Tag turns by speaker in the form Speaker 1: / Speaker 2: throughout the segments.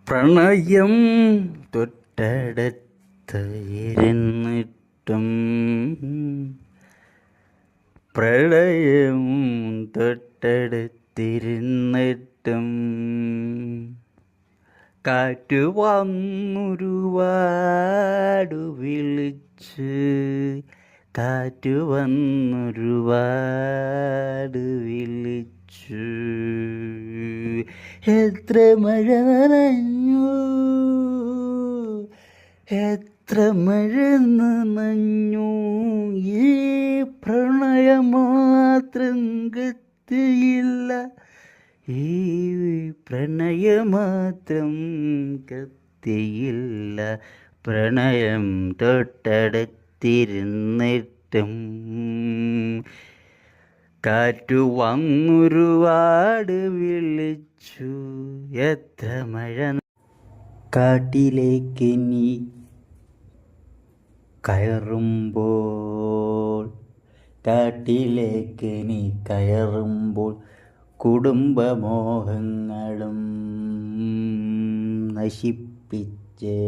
Speaker 1: പ്രണയം തൊട്ടടുത്ത് ഇരുന്നിട്ടും പ്രളയം തൊട്ടടുത്തിരുന്നിട്ടും കാറ്റു വന്നൊരുപാട് വിളിച്ച് കാറ്റു വന്നൊരുപാട് വിളിച്ചു എത്ര മഴ നനഞ്ഞു എത്ര മഴ നനഞ്ഞു ഈ പ്രണയം മാത്രം ഗതിയില്ല ഈ പ്രണയം മാത്രം ഗതിയില്ല പ്രണയം തൊട്ടടുത്തിരുന്നിട്ടും കാറ്റു വന്നൊരുപാട് വിളിച്ചു എത്ര മഴ കാട്ടിലേക്ക് നീ കയറുമ്പോൾ കാട്ടിലേക്ക് നീ കയറുമ്പോൾ കുടുംബമോഹങ്ങളും നശിപ്പിച്ച്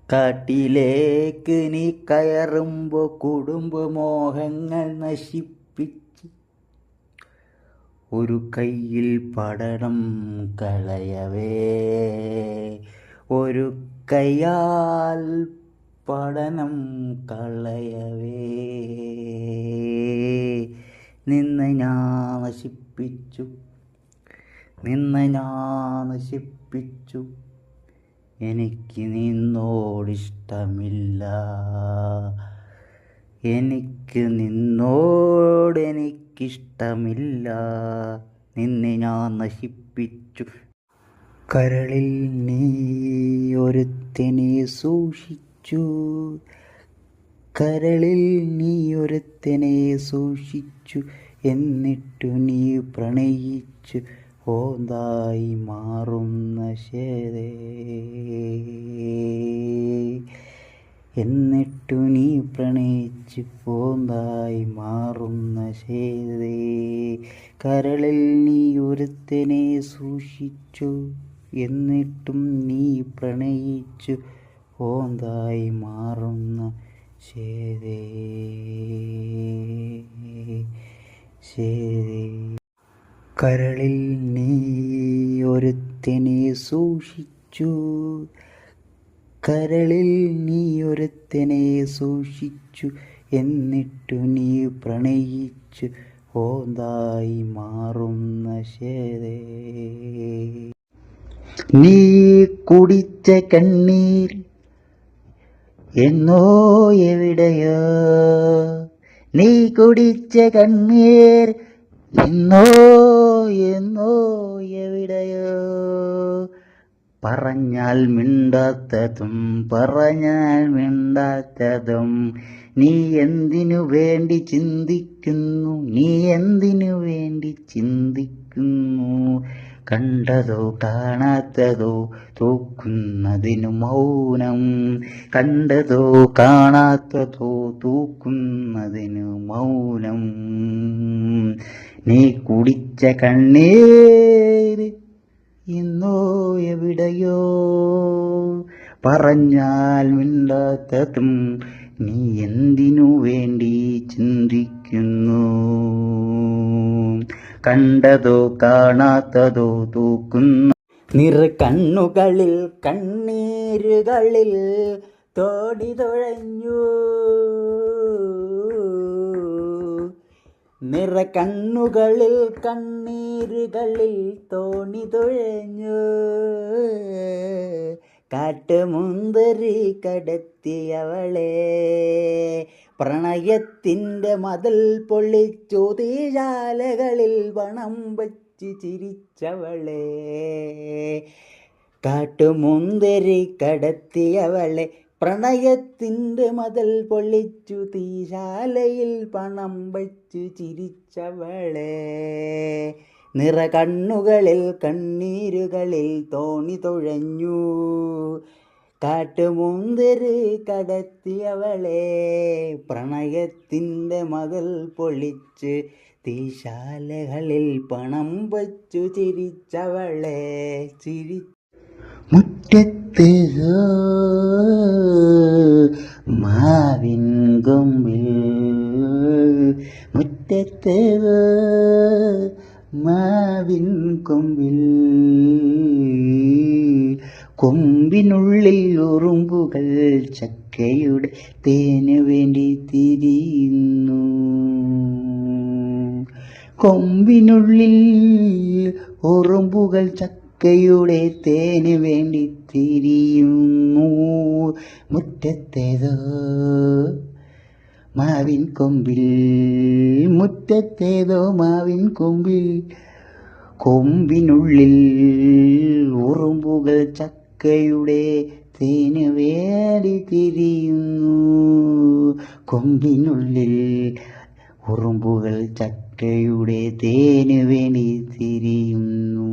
Speaker 1: കാട്ടിലേക്ക് നീ കയറുമ്പോൾ കുടുംബമോഹങ്ങൾ നശിപ്പിച്ച് ഒരു കയ്യിൽ പഠനം കളയവേ ഒരു കയ്യാൽ പഠനം കളയവേ നിന്നെ ഞാൻ നശിപ്പിച്ചു എനിക്ക് നിന്നോടിഷ്ടമില്ല എനിക്കിഷ്ടമില്ല നിന്നെ ഞാൻ നശിപ്പിച്ചു കരളിൽ നീ ഒരുത്തനെ സൂക്ഷിച്ചു എന്നിട്ടു നീ പ്രണയിച്ചു ഓന്തായി മാറുന്ന ശേതേ എന്നിട്ടു നീ പ്രണയിച്ചു പോന്തായി മാറുന്ന ശേതേ കരളിൽ നീ ഒരുത്തനെ സൂക്ഷിച്ചു എന്നിട്ടും നീ പ്രണയിച്ചു ഓന്തായി മാറുന്ന ശേതേ കരളിൽ നീ ഒരുത്തനെ സൂക്ഷിച്ചു എന്നിട്ടു നീ പ്രണയിച്ചു ഓന്തായി മാറുന്ന ശേതേ നീ കുടിച്ച കണ്ണീർ എന്നോ എവിടെയോ നീ കുടിച്ച കണ്ണീർ എന്നോ എവിടെയോ പറഞ്ഞാൽ മിണ്ടാത്തതും നീ എന്തിനു വേണ്ടി ചിന്തിക്കുന്നു കണ്ടതോ കാണാത്തതോ തൂക്കുന്നതിനു മൗനം നീ കുടിച്ച കണ്ണീർ ഇന്നോ എവിടെയോ പറഞ്ഞാൽ മിണ്ടാത്തതും നീ എന്തിനു വേണ്ടി ചിന്തിക്കുന്നു കണ്ടതോ കാണാത്തതോ തൂക്കുന്ന നിറകണ്ണുകളിൽ കണ്ണീരുകളിൽ തോടി തുഴഞ്ഞു നിറകണ്ണുകളിൽ കണ്ണീരുകളിൽ തോണി തുഴഞ്ഞു കാട്ടുമുന്തിരി കടത്തിയവളെ പ്രണയത്തിൻ്റെ മതിൽ പൊള്ളിച്ചു തീശാലകളിൽ വണം വച്ച് ചിരിച്ചവളെ കാട്ടുമുന്തിരി കടത്തിയവളെ പ്രണയത്തിൻ്റെ മതിൽ പൊള്ളിച്ചു തീശാലയിൽ പണം വച്ചു ചിരിച്ചവളെ നിറകണ്ണുകളിൽ കണ്ണീരുകളിൽ തോണി തുഴഞ്ഞു കാട്ടുമുന്തിരി കടത്തിയവളെ പ്രണയത്തിൻ്റെ മതിൽ പൊള്ളിച്ച് തീശാലകളിൽ പണം വച്ചു ചിരിച്ചവളെ മുറ്റത്ത് മാവിൻ കൊമ്പിൽ മുറ്റത്ത് മാവിൻ കൊമ്പിൽ കൊമ്പിനുള്ളിൽ ഉറുമ്പുകൾ ചക്കയുടെ തേന് വേണ്ടി തിരിയുന്നു. കൊമ്പിനുള്ളിൽ ഉറുമ്പുകൾ ചക്കയുടെ തേന് വേണ്ടി തിരിയുന്നു. മുറ്റത്തേതോ മാവിൻ കൊമ്പിൽ മുറ്റത്തേതോ മാവിൻ കൊമ്പിൽ കൊമ്പിനുള്ളിൽ ഉറുമ്പുകൾ ചക്കയുടെ തേന് വേണ്ടി തിരിയുന്നു. കൊമ്പിനുള്ളിൽ ഉറുമ്പുകൾ ചക്കയുടെ തേന് വേണ്ടി തിരിയുന്നു.